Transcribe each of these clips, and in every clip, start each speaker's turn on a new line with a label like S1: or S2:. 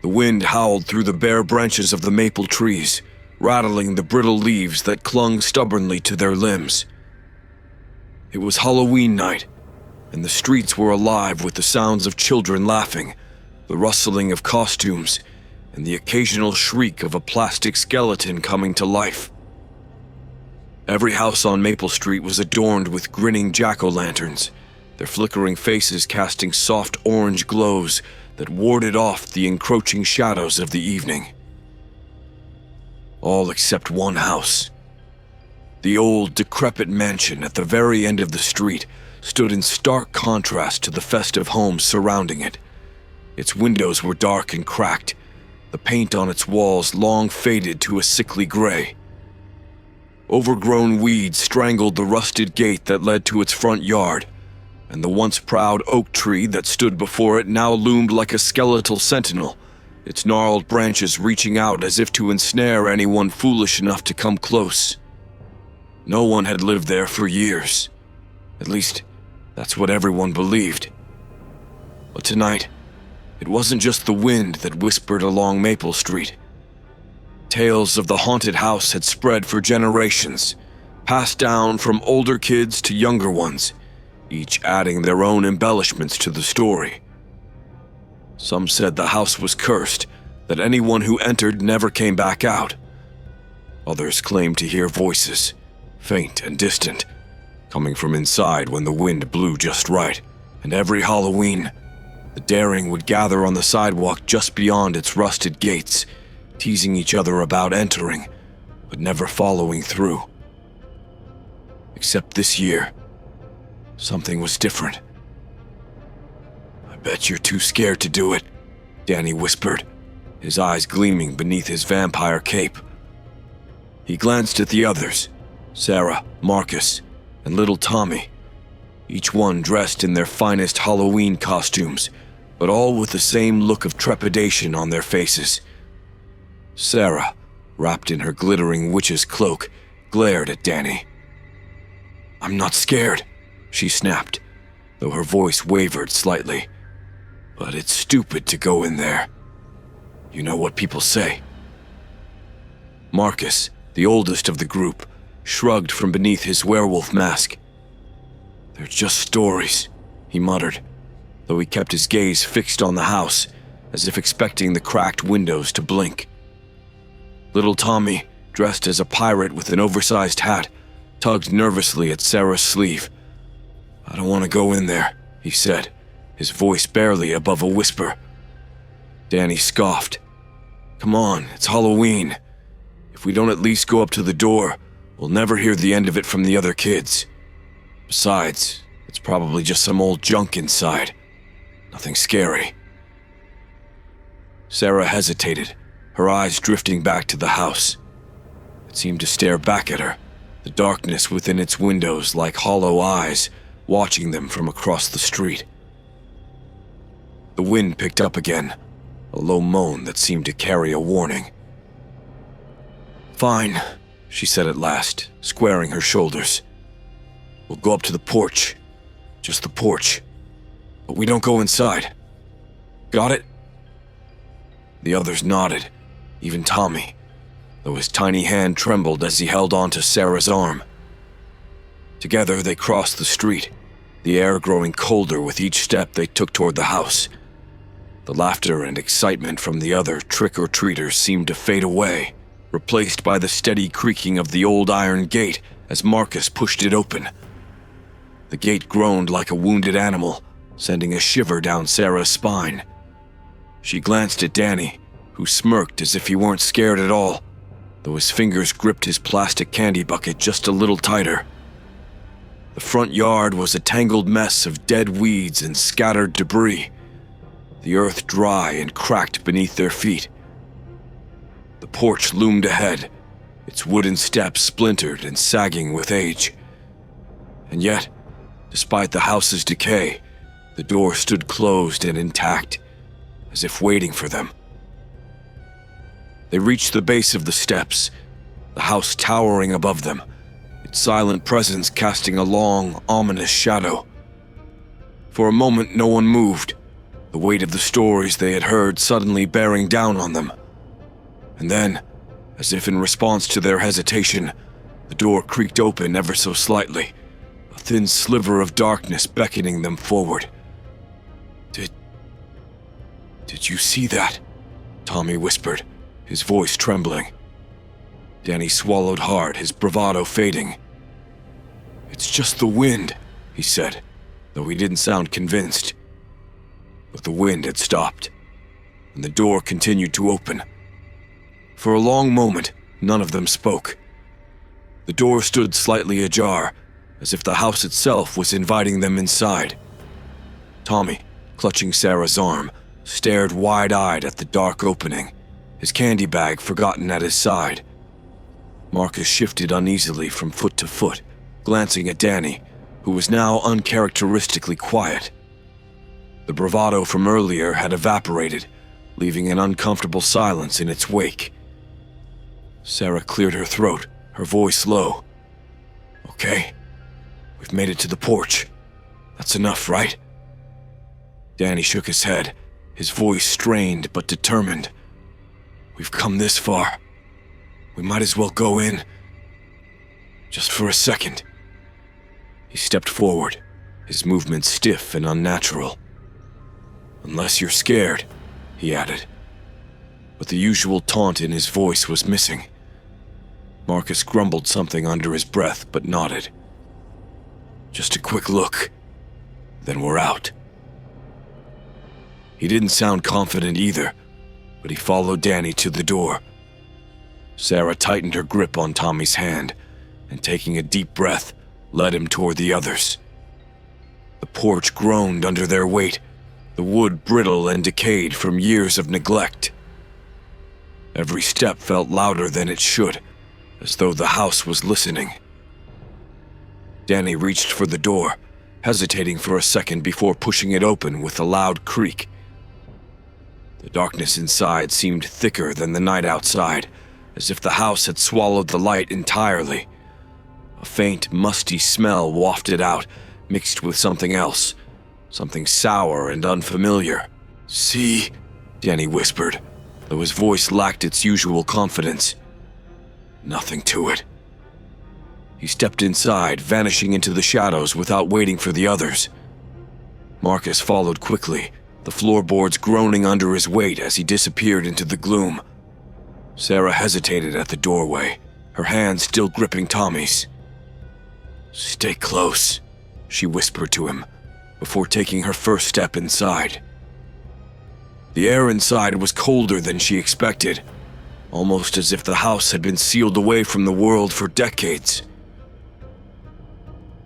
S1: The wind howled through the bare branches of the maple trees, rattling the brittle leaves that clung stubbornly to their limbs. It was Halloween night, and the streets were alive with the sounds of children laughing, the rustling of costumes, and the occasional shriek of a plastic skeleton coming to life. Every house on Maple Street was adorned with grinning jack-o'-lanterns, their flickering faces casting soft orange glows that warded off the encroaching shadows of the evening. All except one house. The old, decrepit mansion at the very end of the street stood in stark contrast to the festive homes surrounding it. Its windows were dark and cracked, the paint on its walls long faded to a sickly gray. Overgrown weeds strangled the rusted gate that led to its front yard, and the once proud oak tree that stood before it now loomed like a skeletal sentinel, its gnarled branches reaching out as if to ensnare anyone foolish enough to come close. No one had lived there for years. At least, that's what everyone believed. But tonight, it wasn't just the wind that whispered along Maple Street. Tales of the haunted house had spread for generations, passed down from older kids to younger ones, each adding their own embellishments to the story. Some said the house was cursed, that anyone who entered never came back out. Others claimed to hear voices, faint and distant, coming from inside when the wind blew just right, and every Halloween, the daring would gather on the sidewalk just beyond its rusted gates, teasing each other about entering, but never following through. Except this year, something was different. "I bet you're too scared to do it," Danny whispered, his eyes gleaming beneath his vampire cape. He glanced at the others, Sarah, Marcus, and little Tommy, each one dressed in their finest Halloween costumes, but all with the same look of trepidation on their faces. Sarah, wrapped in her glittering witch's cloak, glared at Danny. "I'm not scared," she snapped, though her voice wavered slightly. "But it's stupid to go in there. You know what people say." Marcus, the oldest of the group, shrugged from beneath his werewolf mask. "They're just stories," he muttered, though he kept his gaze fixed on the house, as if expecting the cracked windows to blink. Little Tommy, dressed as a pirate with an oversized hat, tugged nervously at Sarah's sleeve. "I don't want to go in there," he said, his voice barely above a whisper. Danny scoffed. "Come on, it's Halloween. If we don't at least go up to the door, we'll never hear the end of it from the other kids. Besides, it's probably just some old junk inside. Nothing scary." Sarah hesitated, her eyes drifting back to the house. It seemed to stare back at her, the darkness within its windows like hollow eyes, watching them from across the street. The wind picked up again, a low moan that seemed to carry a warning. "Fine," she said at last, squaring her shoulders. "We'll go up to the porch. Just the porch. But we don't go inside. Got it?" The others nodded, even Tommy, though his tiny hand trembled as he held onto Sarah's arm. Together they crossed the street, the air growing colder with each step they took toward the house. The laughter and excitement from the other trick-or-treaters seemed to fade away, replaced by the steady creaking of the old iron gate as Marcus pushed it open. The gate groaned like a wounded animal, sending a shiver down Sarah's spine. She glanced at Danny, who smirked as if he weren't scared at all, though his fingers gripped his plastic candy bucket just a little tighter. The front yard was a tangled mess of dead weeds and scattered debris, the earth dry and cracked beneath their feet. The porch loomed ahead, its wooden steps splintered and sagging with age. And yet, despite the house's decay, the door stood closed and intact, as if waiting for them. They reached the base of the steps, the house towering above them, its silent presence casting a long, ominous shadow. For a moment, no one moved, the weight of the stories they had heard suddenly bearing down on them. And then, as if in response to their hesitation, the door creaked open ever so slightly, a thin sliver of darkness beckoning them forward. Did you see that? Tommy whispered, his voice trembling. Danny swallowed hard, his bravado fading. It's just the wind, he said, though he didn't sound convinced. But the wind had stopped, and the door continued to open. For a long moment, none of them spoke. The door stood slightly ajar, as if the house itself was inviting them inside. Tommy, clutching Sarah's arm, stared wide-eyed at the dark opening, his candy bag forgotten at his side. Marcus shifted uneasily from foot to foot, glancing at Danny, who was now uncharacteristically quiet. The bravado from earlier had evaporated, leaving an uncomfortable silence in its wake. Sarah cleared her throat, her voice low. Okay, we've made it to the porch. That's enough, right? Danny shook his head, his voice strained but determined. We've come this far. We might as well go in. Just for a second. He stepped forward, his movements stiff and unnatural. Unless you're scared, he added. But the usual taunt in his voice was missing. Marcus grumbled something under his breath, but nodded. Just a quick look, then we're out. He didn't sound confident either, but he followed Danny to the door. Sarah tightened her grip on Tommy's hand, and taking a deep breath, led him toward the others. The porch groaned under their weight, the wood brittle and decayed from years of neglect. Every step felt louder than it should, as though the house was listening. Danny reached for the door, hesitating for a second before pushing it open with a loud creak. The darkness inside seemed thicker than the night outside, as if the house had swallowed the light entirely. A faint, musty smell wafted out, mixed with something else, something sour and unfamiliar. See? Danny whispered, though his voice lacked its usual confidence. Nothing to it. He stepped inside, vanishing into the shadows without waiting for the others. Marcus followed quickly, the floorboards groaning under his weight as he disappeared into the gloom. Sarah hesitated at the doorway, her hand still gripping Tommy's. Stay close, she whispered to him, before taking her first step inside. The air inside was colder than she expected, almost as if the house had been sealed away from the world for decades.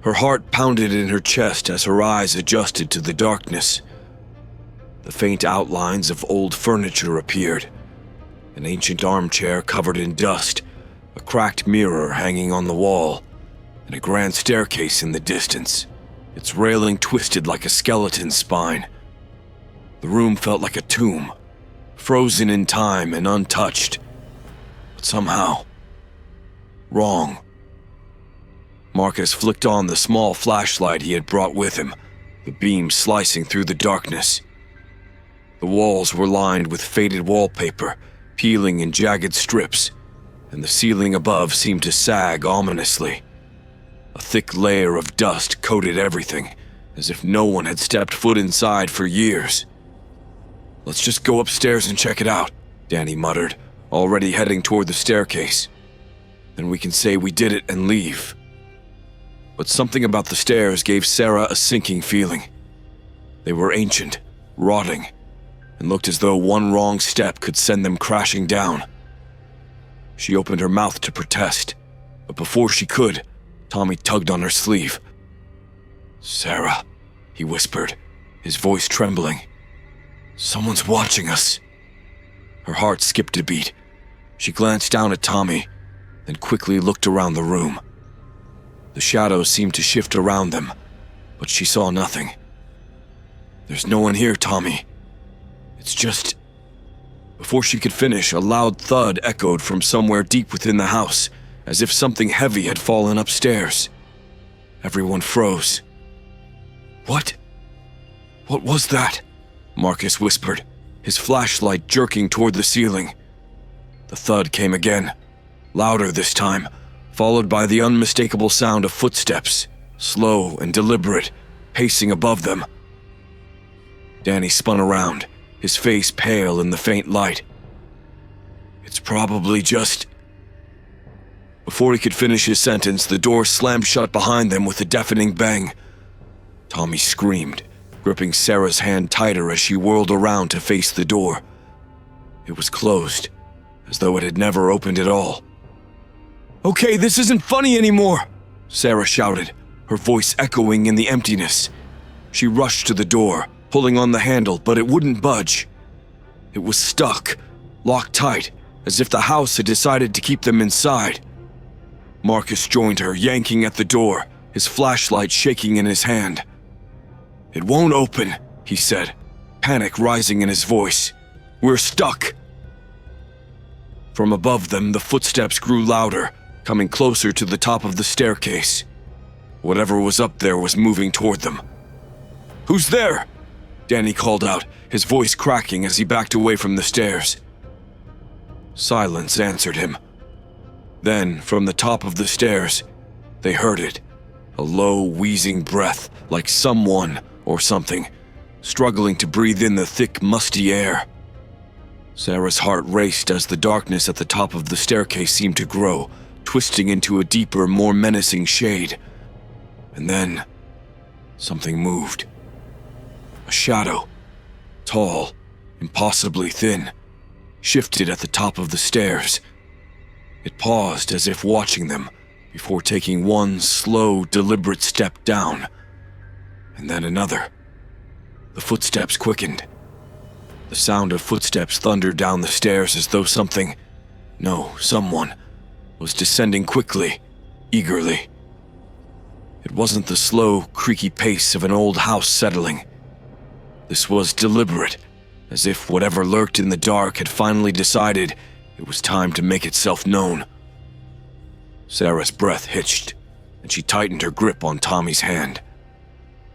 S1: Her heart pounded in her chest as her eyes adjusted to the darkness. The faint outlines of old furniture appeared, an ancient armchair covered in dust, a cracked mirror hanging on the wall, and a grand staircase in the distance, its railing twisted like a skeleton's spine. The room felt like a tomb, frozen in time and untouched, but somehow wrong. Marcus flicked on the small flashlight he had brought with him, the beam slicing through the darkness. The walls were lined with faded wallpaper, peeling in jagged strips, and the ceiling above seemed to sag ominously. A thick layer of dust coated everything, as if no one had stepped foot inside for years. Let's just go upstairs and check it out, Danny muttered, already heading toward the staircase. Then we can say we did it and leave. But something about the stairs gave Sarah a sinking feeling. They were ancient, rotting, and looked as though one wrong step could send them crashing down. She opened her mouth to protest, but before she could, Tommy tugged on her sleeve. Sarah, he whispered, his voice trembling. Someone's watching us. Her heart skipped a beat. She glanced down at Tommy, then quickly looked around the room. The shadows seemed to shift around them, but she saw nothing. There's no one here, Tommy. It's just... Before she could finish, a loud thud echoed from somewhere deep within the house, as if something heavy had fallen upstairs. Everyone froze. What was that? Marcus whispered, his flashlight jerking toward the ceiling. The thud came again, louder this time, followed by the unmistakable sound of footsteps, slow and deliberate, pacing above them. Danny spun around, his face pale in the faint light. It's probably just... Before he could finish his sentence, the door slammed shut behind them with a deafening bang. Tommy screamed, gripping Sarah's hand tighter as she whirled around to face the door. It was closed, as though it had never opened at all. "Okay, this isn't funny anymore," Sarah shouted, her voice echoing in the emptiness. She rushed to the door, pulling on the handle, but it wouldn't budge. It was stuck, locked tight, as if the house had decided to keep them inside. Marcus joined her, yanking at the door, his flashlight shaking in his hand. "It won't open," he said, panic rising in his voice. "We're stuck." From above them, the footsteps grew louder, coming closer to the top of the staircase. Whatever was up there was moving toward them. "Who's there?" Danny called out, his voice cracking as he backed away from the stairs. Silence answered him. Then, from the top of the stairs, they heard it, a low, wheezing breath like someone or something struggling to breathe in the thick, musty air. Sarah's heart raced as the darkness at the top of the staircase seemed to grow, twisting into a deeper, more menacing shade. And then, something moved. A shadow, tall, impossibly thin, shifted at the top of the stairs. It paused as if watching them, before taking one slow, deliberate step down. And then another. The footsteps quickened. The sound of footsteps thundered down the stairs as though someone, was descending quickly, eagerly. It wasn't the slow, creaky pace of an old house settling. This was deliberate, as if whatever lurked in the dark had finally decided it was time to make itself known. Sarah's breath hitched, and she tightened her grip on Tommy's hand.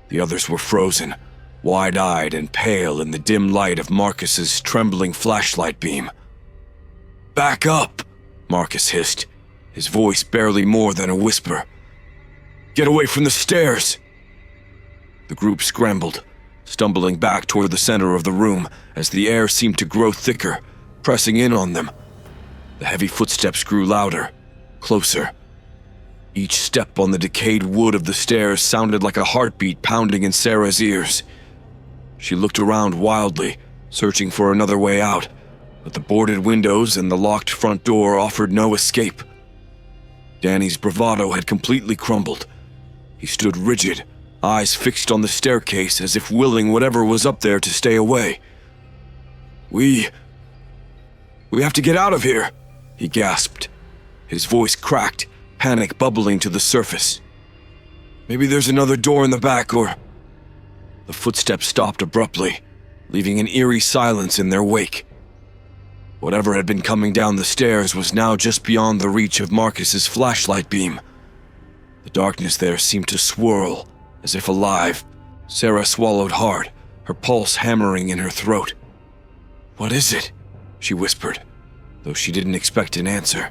S1: The others were frozen, wide-eyed and pale in the dim light of Marcus's trembling flashlight beam. "Back up!" Marcus hissed, his voice barely more than a whisper. "Get away from the stairs!" The group scrambled, stumbling back toward the center of the room as the air seemed to grow thicker, pressing in on them. The heavy footsteps grew louder, closer. Each step on the decayed wood of the stairs sounded like a heartbeat pounding in Sarah's ears. She looked around wildly, searching for another way out, but the boarded windows and the locked front door offered no escape. Danny's bravado had completely crumbled. He stood rigid, eyes fixed on the staircase as if willing whatever was up there to stay away. We have to get out of here," he gasped. His voice cracked, panic bubbling to the surface. "Maybe there's another door in the back, or..." The footsteps stopped abruptly, leaving an eerie silence in their wake. Whatever had been coming down the stairs was now just beyond the reach of Marcus's flashlight beam. The darkness there seemed to swirl, as if alive. Sarah swallowed hard, her pulse hammering in her throat. "What is it?" she whispered, though she didn't expect an answer.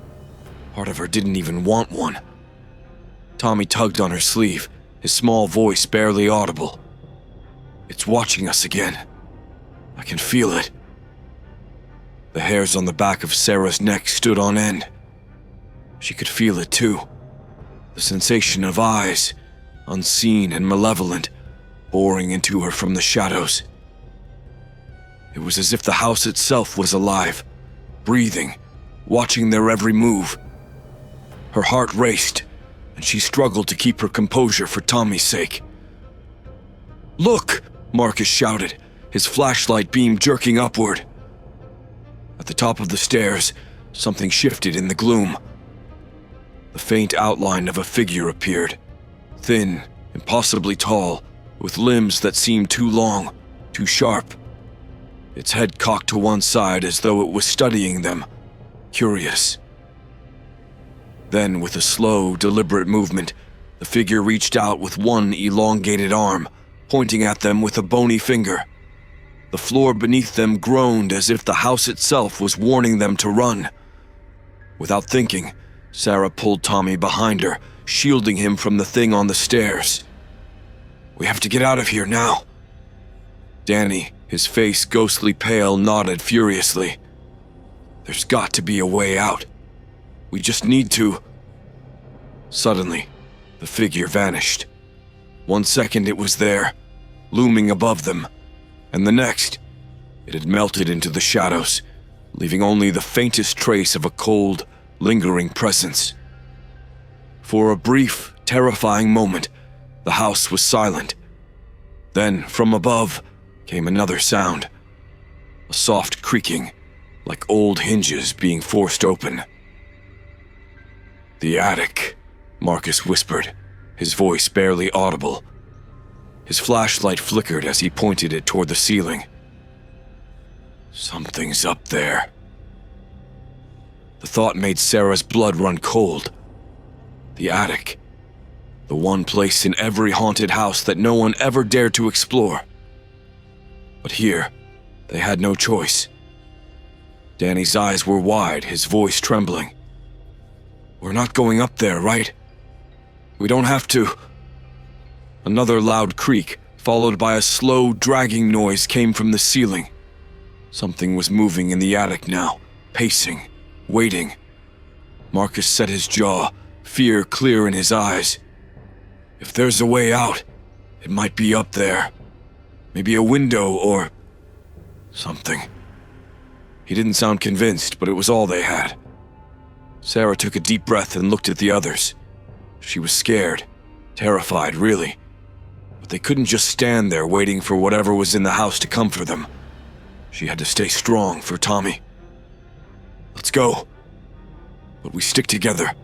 S1: Part of her didn't even want one. Tommy tugged on her sleeve, his small voice barely audible. "It's watching us again. I can feel it." The hairs on the back of Sarah's neck stood on end. She could feel it too. The sensation of eyes, unseen and malevolent, boring into her from the shadows. It was as if the house itself was alive, breathing, watching their every move. Her heart raced, and she struggled to keep her composure for Tommy's sake. "Look!" Marcus shouted, his flashlight beam jerking upward. At the top of the stairs, something shifted in the gloom. The faint outline of a figure appeared, thin, impossibly tall, with limbs that seemed too long, too sharp. Its head cocked to one side as though it was studying them, curious. Then, with a slow, deliberate movement, the figure reached out with one elongated arm, pointing at them with a bony finger. The floor beneath them groaned as if the house itself was warning them to run. Without thinking, Sarah pulled Tommy behind her, shielding him from the thing on the stairs. "We have to get out of here now." Danny, his face ghostly pale, nodded furiously. "There's got to be a way out. We just need to..." Suddenly, the figure vanished. 1 second it was there, looming above them, and the next, it had melted into the shadows, leaving only the faintest trace of a cold, lingering presence. For a brief, terrifying moment, the house was silent. Then, from above, came another sound. A soft creaking, like old hinges being forced open. "The attic," Marcus whispered, his voice barely audible. His flashlight flickered as he pointed it toward the ceiling. "Something's up there." The thought made Sarah's blood run cold. The attic. The one place in every haunted house that no one ever dared to explore. But here, they had no choice. Danny's eyes were wide, his voice trembling. "We're not going up there, right? We don't have to..." Another loud creak, followed by a slow, dragging noise, came from the ceiling. Something was moving in the attic now, pacing, waiting. Marcus set his jaw, fear clear in his eyes. If there's a way out, it might be up there. Maybe a window or... something. He didn't sound convinced, but it was all they had. Sarah took a deep breath and looked at the others. She was scared, terrified, really. But they couldn't just stand there waiting for whatever was in the house to come for them. She had to stay strong for Tommy. "Let's go. But we stick together,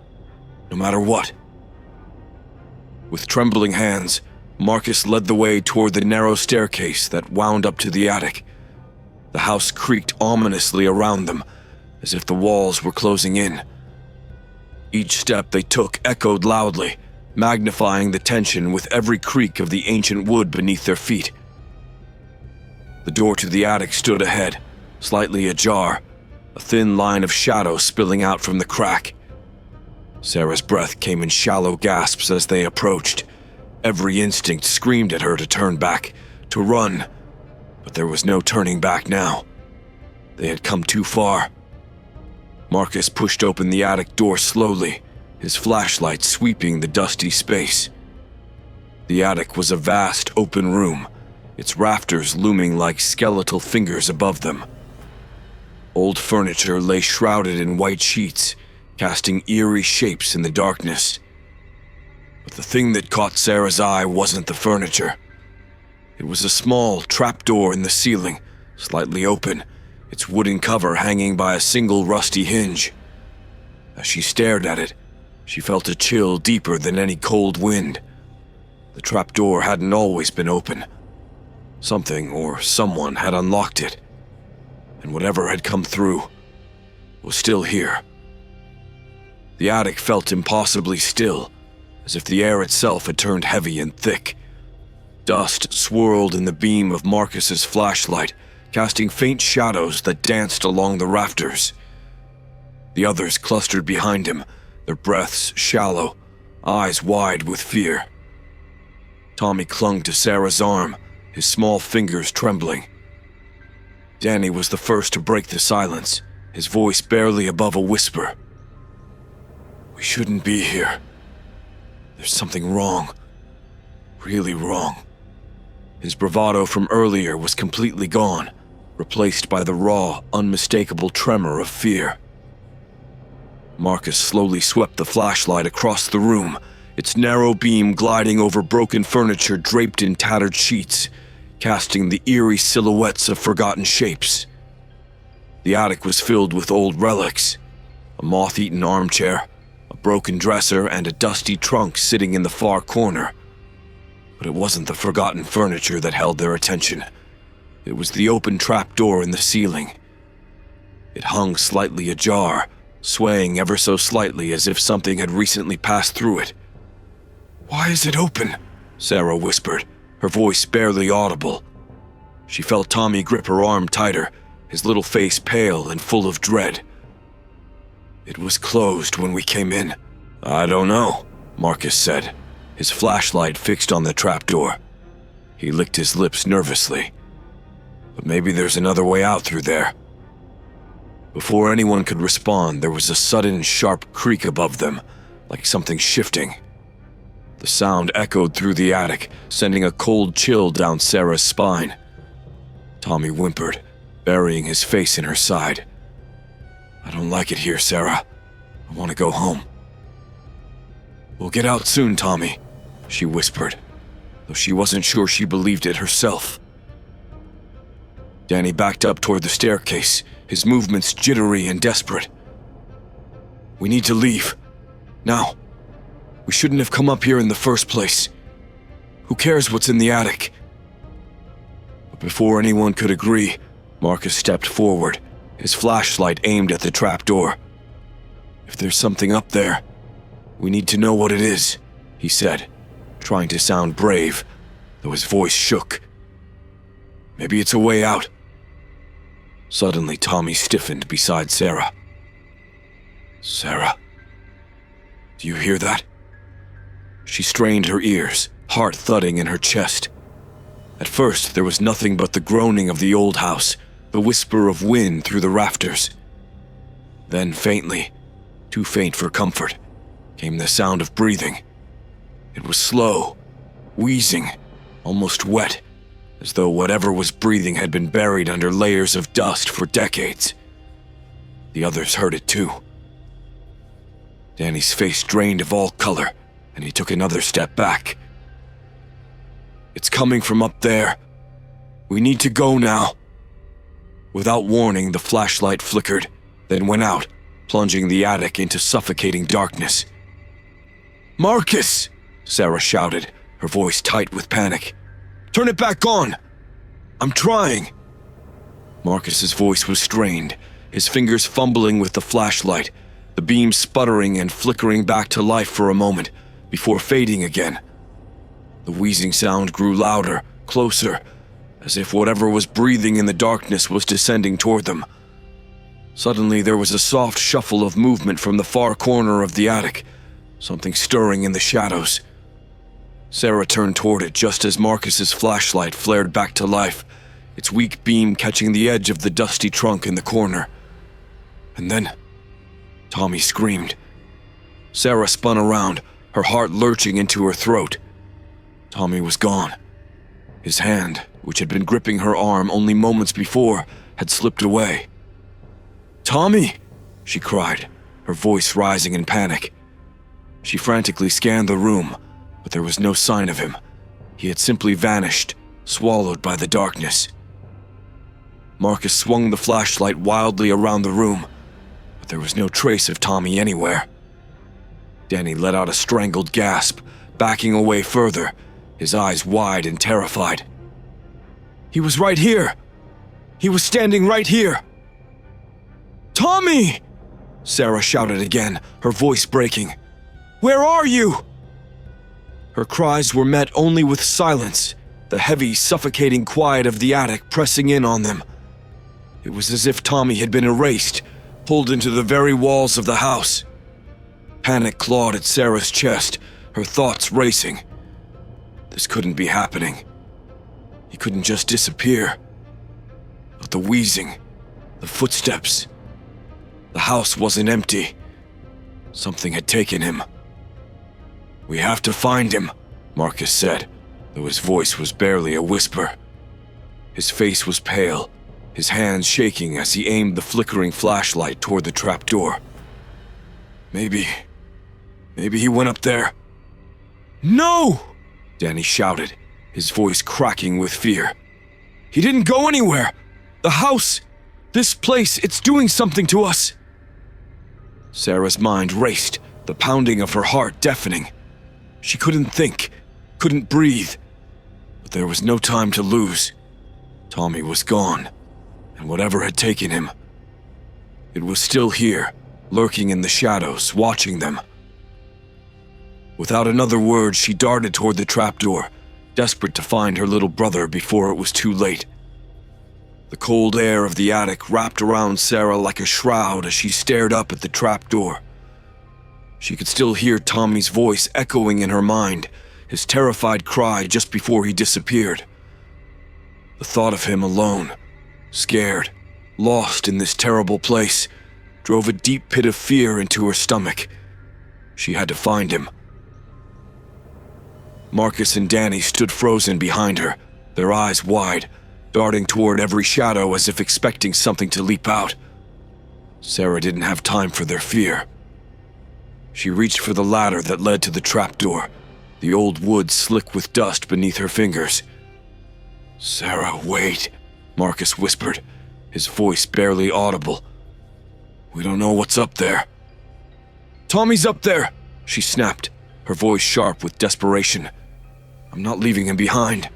S1: no matter what." With trembling hands, Marcus led the way toward the narrow staircase that wound up to the attic. The house creaked ominously around them, as if the walls were closing in. Each step they took echoed loudly, magnifying the tension with every creak of the ancient wood beneath their feet. The door to the attic stood ahead, slightly ajar, a thin line of shadow spilling out from the crack. Sarah's breath came in shallow gasps as they approached. Every instinct screamed at her to turn back, to run, but there was no turning back now. They had come too far. Marcus pushed open the attic door slowly, his flashlight sweeping the dusty space. The attic was a vast open room, its rafters looming like skeletal fingers above them. Old furniture lay shrouded in white sheets, casting eerie shapes in the darkness. But the thing that caught Sarah's eye wasn't the furniture. It was a small trapdoor in the ceiling, slightly open, its wooden cover hanging by a single rusty hinge. As she stared at it, she felt a chill deeper than any cold wind. The trapdoor hadn't always been open. Something or someone had unlocked it, and whatever had come through was still here. The attic felt impossibly still, as if the air itself had turned heavy and thick. Dust swirled in the beam of Marcus's flashlight, casting faint shadows that danced along the rafters. The others clustered behind him, their breaths shallow, eyes wide with fear. Tommy clung to Sarah's arm, his small fingers trembling. Danny was the first to break the silence, his voice barely above a whisper. "We shouldn't be here. There's something wrong. Really wrong." His bravado from earlier was completely gone, replaced by the raw, unmistakable tremor of fear. Marcus slowly swept the flashlight across the room, its narrow beam gliding over broken furniture draped in tattered sheets, casting the eerie silhouettes of forgotten shapes. The attic was filled with old relics, a moth-eaten armchair, a broken dresser, and a dusty trunk sitting in the far corner. But it wasn't the forgotten furniture that held their attention. It was the open trapdoor in the ceiling. It hung slightly ajar, swaying ever so slightly as if something had recently passed through it. "Why is it open?" Sarah whispered, her voice barely audible. She felt Tommy grip her arm tighter, his little face pale and full of dread. "It was closed when we came in." "I don't know," Marcus said, his flashlight fixed on the trapdoor. He licked his lips nervously. "But maybe there's another way out through there." Before anyone could respond, there was a sudden sharp creak above them, like something shifting. The sound echoed through the attic, sending a cold chill down Sarah's spine. Tommy whimpered, burying his face in her side. "I don't like it here, Sarah. I want to go home." "We'll get out soon, Tommy," she whispered, though she wasn't sure she believed it herself. Danny backed up toward the staircase, his movements jittery and desperate. "We need to leave. Now. We shouldn't have come up here in the first place. Who cares what's in the attic?" But before anyone could agree, Marcus stepped forward, his flashlight aimed at the trapdoor. "If there's something up there, we need to know what it is," he said, trying to sound brave, though his voice shook. "Maybe it's a way out." Suddenly, Tommy stiffened beside Sarah. "Sarah, do you hear that?" She strained her ears, heart thudding in her chest. At first, there was nothing but the groaning of the old house, the whisper of wind through the rafters. Then faintly, too faint for comfort, came the sound of breathing. It was slow, wheezing, almost wet, as though whatever was breathing had been buried under layers of dust for decades. The others heard it too. Danny's face drained of all color, and he took another step back. "It's coming from up there. We need to go now." Without warning, the flashlight flickered, then went out, plunging the attic into suffocating darkness. "Marcus!" Sarah shouted, her voice tight with panic. "Turn it back on! I'm trying!" Marcus's voice was strained, his fingers fumbling with the flashlight, the beam sputtering and flickering back to life for a moment, before fading again. The wheezing sound grew louder, closer, as if whatever was breathing in the darkness was descending toward them. Suddenly, there was a soft shuffle of movement from the far corner of the attic, something stirring in the shadows. Sarah turned toward it just as Marcus's flashlight flared back to life, its weak beam catching the edge of the dusty trunk in the corner. And then, Tommy screamed. Sarah spun around, her heart lurching into her throat. Tommy was gone. His hand, which had been gripping her arm only moments before, had slipped away. "Tommy!" she cried, her voice rising in panic. She frantically scanned the room, but there was no sign of him. He had simply vanished, swallowed by the darkness. Marcus swung the flashlight wildly around the room, but there was no trace of Tommy anywhere. Danny let out a strangled gasp, backing away further, his eyes wide and terrified. "He was right here! He was standing right here!" "Tommy!" Sarah shouted again, her voice breaking. "Where are you?" Her cries were met only with silence, the heavy, suffocating quiet of the attic pressing in on them. It was as if Tommy had been erased, pulled into the very walls of the house. Panic clawed at Sarah's chest, her thoughts racing. This couldn't be happening. He couldn't just disappear. But the wheezing, the footsteps. The house wasn't empty. Something had taken him. "We have to find him," Marcus said, though his voice was barely a whisper. His face was pale, his hands shaking as he aimed the flickering flashlight toward the trapdoor. Maybe he went up there." "No!" Danny shouted, his voice cracking with fear. "He didn't go anywhere! The house! This place, it's doing something to us!" Sarah's mind raced, the pounding of her heart deafening. She couldn't think, couldn't breathe. But there was no time to lose. Tommy was gone, and whatever had taken him, it was still here, lurking in the shadows, watching them. Without another word, she darted toward the trapdoor, desperate to find her little brother before it was too late. The cold air of the attic wrapped around Sarah like a shroud as she stared up at the trapdoor. She could still hear Tommy's voice echoing in her mind, his terrified cry just before he disappeared. The thought of him alone, scared, lost in this terrible place, drove a deep pit of fear into her stomach. She had to find him. Marcus and Danny stood frozen behind her, their eyes wide, darting toward every shadow as if expecting something to leap out. Sarah didn't have time for their fear. She reached for the ladder that led to the trapdoor, the old wood slick with dust beneath her fingers. "Sarah, wait," Marcus whispered, his voice barely audible. "We don't know what's up there." "Tommy's up there," she snapped, her voice sharp with desperation. "I'm not leaving him behind."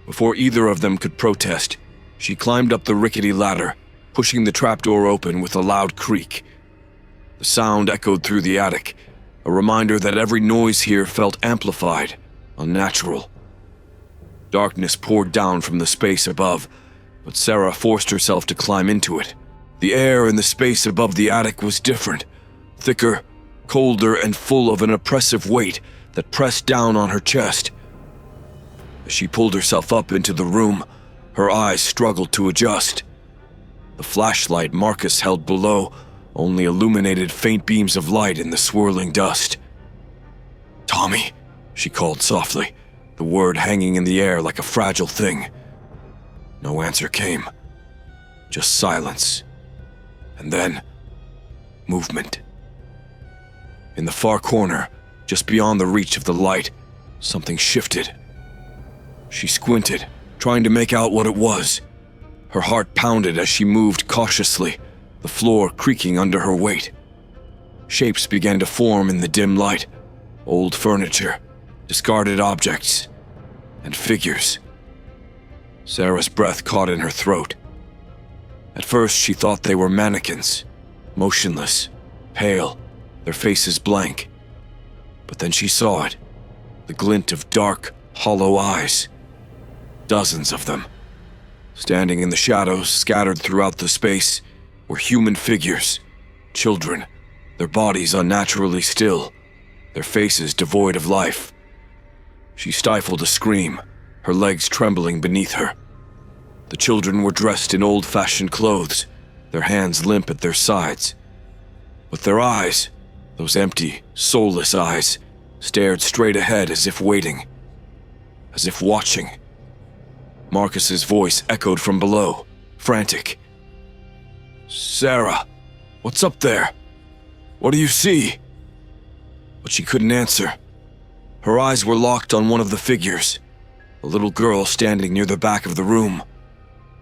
S1: Before either of them could protest, she climbed up the rickety ladder, pushing the trapdoor open with a loud creak. The sound echoed through the attic, a reminder that every noise here felt amplified, unnatural. Darkness poured down from the space above, but Sarah forced herself to climb into it. The air in the space above the attic was different, thicker, colder, and full of an oppressive weight that pressed down on her chest. As she pulled herself up into the room, her eyes struggled to adjust. The flashlight Marcus held below only illuminated faint beams of light in the swirling dust. "Tommy," she called softly, the word hanging in the air like a fragile thing. No answer came, just silence, and then movement. In the far corner, just beyond the reach of the light, something shifted. She squinted, trying to make out what it was. Her heart pounded as she moved cautiously, the floor creaking under her weight. Shapes began to form in the dim light, old furniture, discarded objects, and figures. Sarah's breath caught in her throat. At first she thought they were mannequins, motionless, pale, their faces blank. But then she saw it, the glint of dark, hollow eyes. Dozens of them. Standing in the shadows scattered throughout the space were human figures, children, their bodies unnaturally still, their faces devoid of life. She stifled a scream, her legs trembling beneath her. The children were dressed in old-fashioned clothes, their hands limp at their sides. But their eyes, those empty, soulless eyes, stared straight ahead as if waiting, as if watching. Marcus's voice echoed from below, frantic. "Sarah, what's up there? What do you see?" But she couldn't answer. Her eyes were locked on one of the figures, a little girl standing near the back of the room.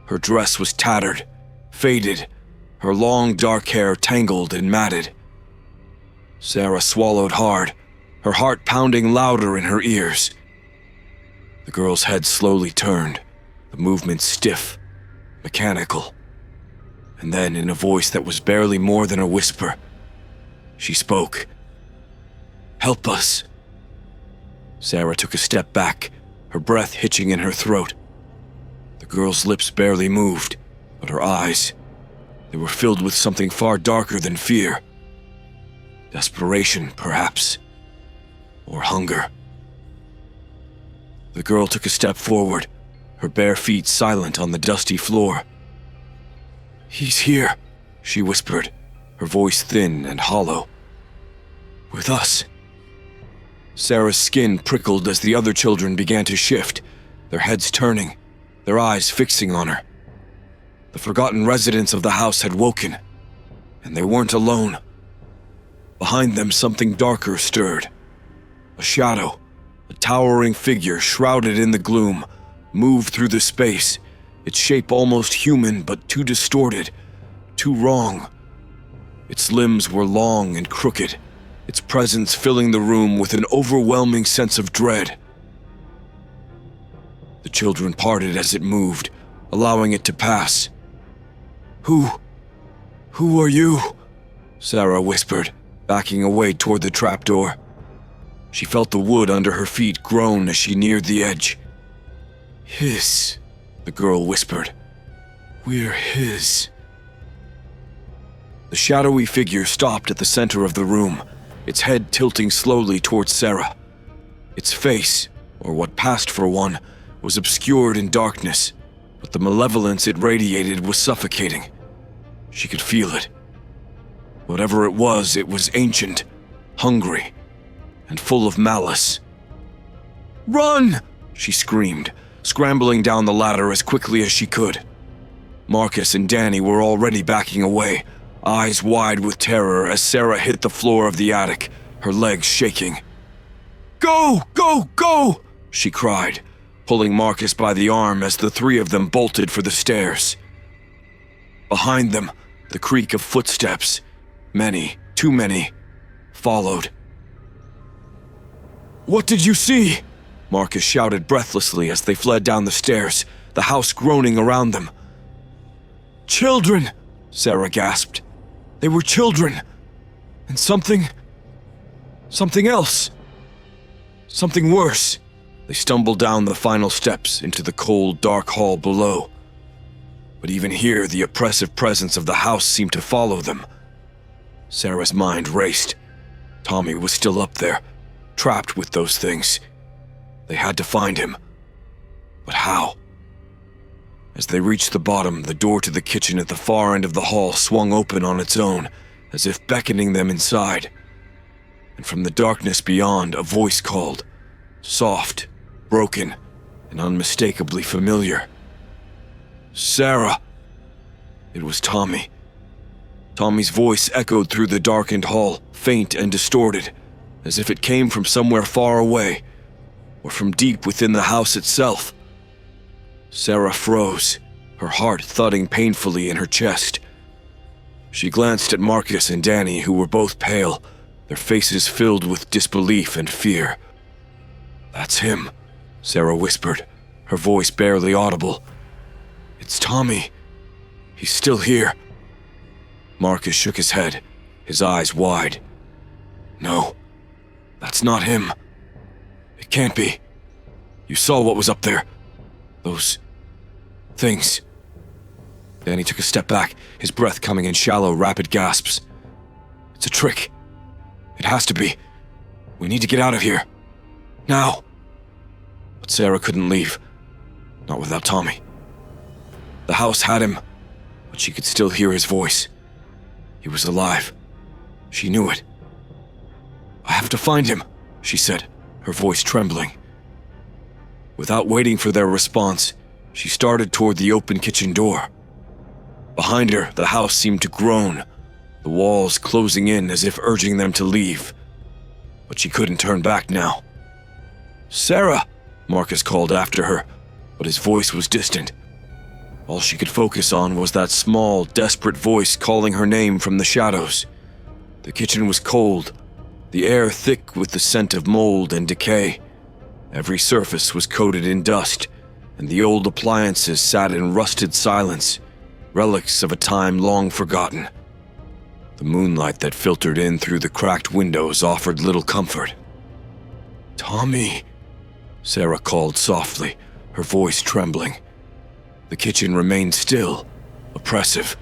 S1: Her dress was tattered, faded, her long dark hair tangled and matted. Sarah swallowed hard, her heart pounding louder in her ears. The girl's head slowly turned, the movement stiff, mechanical. And then, in a voice that was barely more than a whisper, she spoke. "Help us." Sarah took a step back, her breath hitching in her throat. The girl's lips barely moved, but her eyes, they were filled with something far darker than fear. Desperation, perhaps, or hunger. The girl took a step forward, her bare feet silent on the dusty floor. "He's here," she whispered, her voice thin and hollow. "With us." Sarah's skin prickled as the other children began to shift, their heads turning, their eyes fixing on her. The forgotten residents of the house had woken, and they weren't alone. Behind them, something darker stirred. A shadow, a towering figure shrouded in the gloom, moved through the space, its shape almost human but too distorted, too wrong. Its limbs were long and crooked, its presence filling the room with an overwhelming sense of dread. The children parted as it moved, allowing it to pass. Who are you?" Sarah whispered, backing away toward the trapdoor. She felt the wood under her feet groan as she neared the edge. "Hiss," the girl whispered, We're his. The shadowy figure stopped at the center of the room, its head tilting slowly towards Sarah. Its face, or what passed for one, was obscured in darkness, but the malevolence it radiated was suffocating. She could feel it. Whatever it was ancient, hungry, and full of malice. "Run!" she screamed, scrambling down the ladder as quickly as she could. Marcus and Danny were already backing away, eyes wide with terror as Sarah hit the floor of the attic, her legs shaking. "Go! Go! Go!" she cried, pulling Marcus by the arm as the three of them bolted for the stairs. Behind them, the creak of footsteps, many, too many, followed. "What did you see?" Marcus shouted breathlessly as they fled down the stairs, the house groaning around them. "Children!" Sarah gasped. "They were children. And something else. Something worse." They stumbled down the final steps into the cold, dark hall below. But even here, the oppressive presence of the house seemed to follow them. Sarah's mind raced. Tommy was still up there, trapped with those things. They had to find him. But how? As they reached the bottom, the door to the kitchen at the far end of the hall swung open on its own, as if beckoning them inside. And from the darkness beyond, a voice called, soft, broken, and unmistakably familiar. "Sarah!" It was Tommy. Tommy's voice echoed through the darkened hall, faint and distorted, as if it came from somewhere far away, or from deep within the house itself. Sarah froze, her heart thudding painfully in her chest. She glanced at Marcus and Danny, who were both pale, their faces filled with disbelief and fear. "That's him," Sarah whispered, her voice barely audible. "It's Tommy. He's still here." Marcus shook his head, his eyes wide. "No, that's not him. It can't be. You saw what was up there. Those things." Danny took a step back, his breath coming in shallow, rapid gasps. "It's a trick. It has to be. We need to get out of here. Now." But Sarah couldn't leave. Not without Tommy. The house had him, but she could still hear his voice. He was alive. She knew it. "I have to find him," she said, her voice trembling. Without waiting for their response, she started toward the open kitchen door. Behind her, the house seemed to groan, the walls closing in as if urging them to leave. But she couldn't turn back now. "Sarah!" Marcus called after her, but his voice was distant. All she could focus on was that small, desperate voice calling her name from the shadows. The kitchen was cold, the air thick with the scent of mold and decay. Every surface was coated in dust, and the old appliances sat in rusted silence, relics of a time long forgotten. The moonlight that filtered in through the cracked windows offered little comfort. "Tommy," Sarah called softly, her voice trembling. The kitchen remained still, oppressive.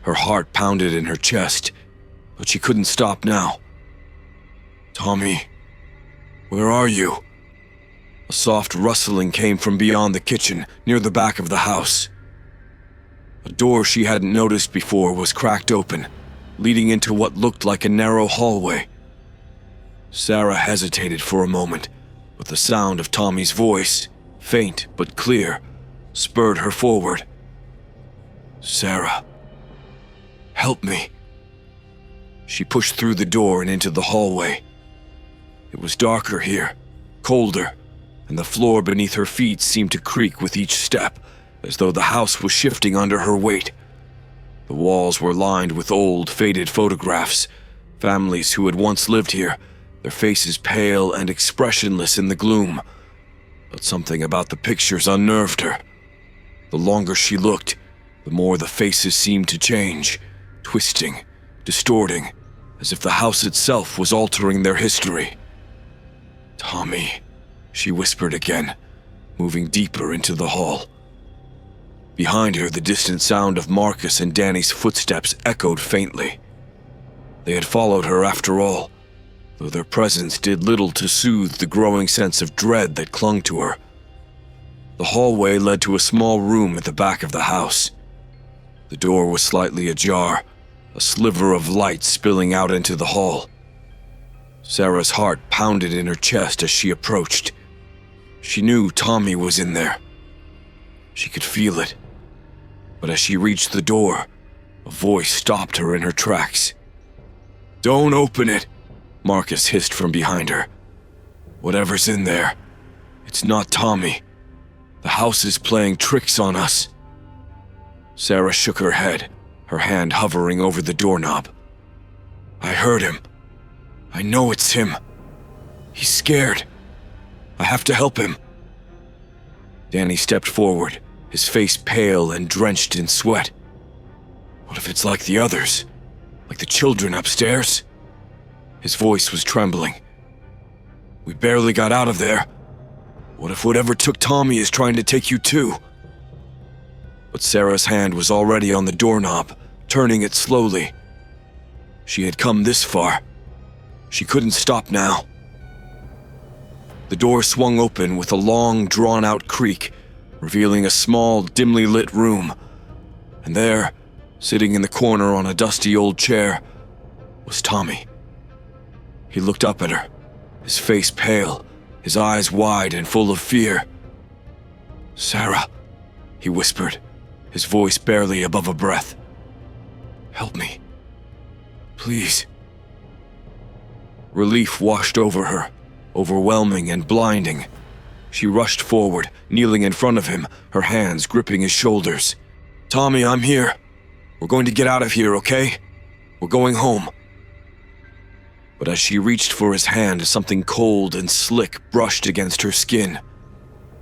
S1: Her heart pounded in her chest, but she couldn't stop now. "Tommy, where are you?" A soft rustling came from beyond the kitchen, near the back of the house. A door she hadn't noticed before was cracked open, leading into what looked like a narrow hallway. Sarah hesitated for a moment, but the sound of Tommy's voice, faint but clear, spurred her forward. "Sarah, help me." She pushed through the door and into the hallway. It was darker here, colder, and the floor beneath her feet seemed to creak with each step, as though the house was shifting under her weight. The walls were lined with old, faded photographs, families who had once lived here, their faces pale and expressionless in the gloom. But something about the pictures unnerved her. The longer she looked, the more the faces seemed to change, twisting, distorting, as if the house itself was altering their history. "Tommy," she whispered again, moving deeper into the hall. Behind her, the distant sound of Marcus and Danny's footsteps echoed faintly. They had followed her after all, though their presence did little to soothe the growing sense of dread that clung to her. The hallway led to a small room at the back of the house. The door was slightly ajar, a sliver of light spilling out into the hall. Sarah's heart pounded in her chest as she approached. She knew Tommy was in there. She could feel it. But as she reached the door, a voice stopped her in her tracks. "Don't open it," Marcus hissed from behind her. "Whatever's in there, it's not Tommy. The house is playing tricks on us." Sarah shook her head, her hand hovering over the doorknob. "I heard him. I know it's him. He's scared. I have to help him." Danny stepped forward, his face pale and drenched in sweat. What if it's like the others? Like the children upstairs? His voice was trembling. "We barely got out of there. What if whatever took Tommy is trying to take you too?" But Sarah's hand was already on the doorknob, turning it slowly. She had come this far. She couldn't stop now. The door swung open with a long, drawn-out creak, revealing a small, dimly lit room. And there, sitting in the corner on a dusty old chair, was Tommy. He looked up at her, his face pale, his eyes wide and full of fear. "Sarah," he whispered, his voice barely above a breath. "Help me. Please." Relief washed over her, overwhelming and blinding. She rushed forward, kneeling in front of him, her hands gripping his shoulders. "Tommy, I'm here. We're going to get out of here, okay? We're going home." But as she reached for his hand, something cold and slick brushed against her skin.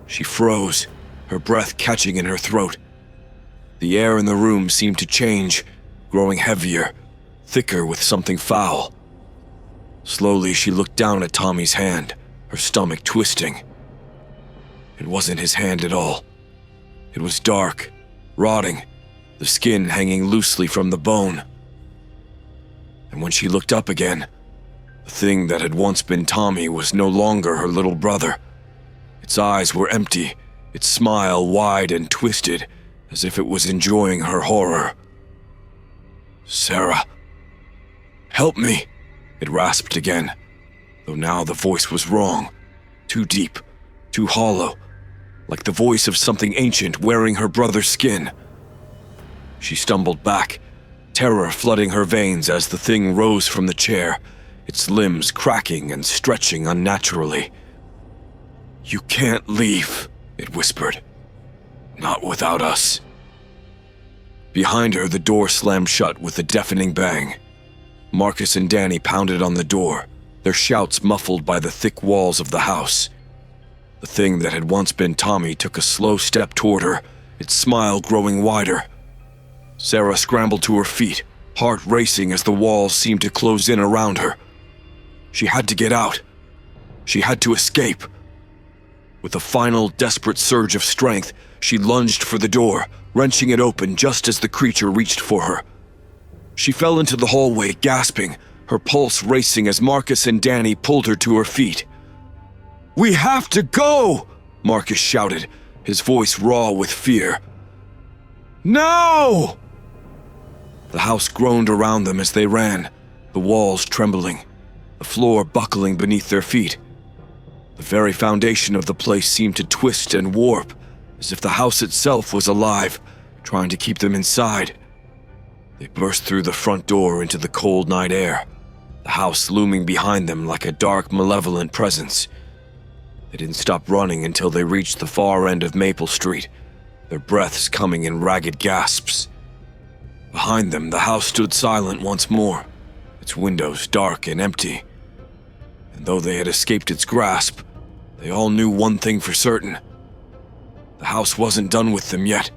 S1: She froze, her breath catching in her throat. The air in the room seemed to change, growing heavier, thicker with something foul. Slowly, she looked down at Tommy's hand, her stomach twisting. It wasn't his hand at all. It was dark, rotting, the skin hanging loosely from the bone. And when she looked up again, the thing that had once been Tommy was no longer her little brother. Its eyes were empty, its smile wide and twisted, as if it was enjoying her horror. "Sarah, help me," it rasped again, though now the voice was wrong, too deep, too hollow, like the voice of something ancient wearing her brother's skin. She stumbled back, terror flooding her veins as the thing rose from the chair, its limbs cracking and stretching unnaturally. "You can't leave," it whispered. "Not without us." Behind her, the door slammed shut with a deafening bang. Marcus and Danny pounded on the door, their shouts muffled by the thick walls of the house. The thing that had once been Tommy took a slow step toward her, its smile growing wider. Sarah scrambled to her feet, heart racing as the walls seemed to close in around her. She had to get out. She had to escape. With a final, desperate surge of strength, she lunged for the door, wrenching it open just as the creature reached for her. She fell into the hallway, gasping, her pulse racing as Marcus and Danny pulled her to her feet. "We have to go!" Marcus shouted, his voice raw with fear. "No!" The house groaned around them as they ran, the walls trembling, the floor buckling beneath their feet. The very foundation of the place seemed to twist and warp, as if the house itself was alive, trying to keep them inside. They burst through the front door into the cold night air, the house looming behind them like a dark, malevolent presence. They didn't stop running until they reached the far end of Maple Street, their breaths coming in ragged gasps. Behind them, the house stood silent once more, its windows dark and empty. And though they had escaped its grasp, they all knew one thing for certain. The house wasn't done with them yet.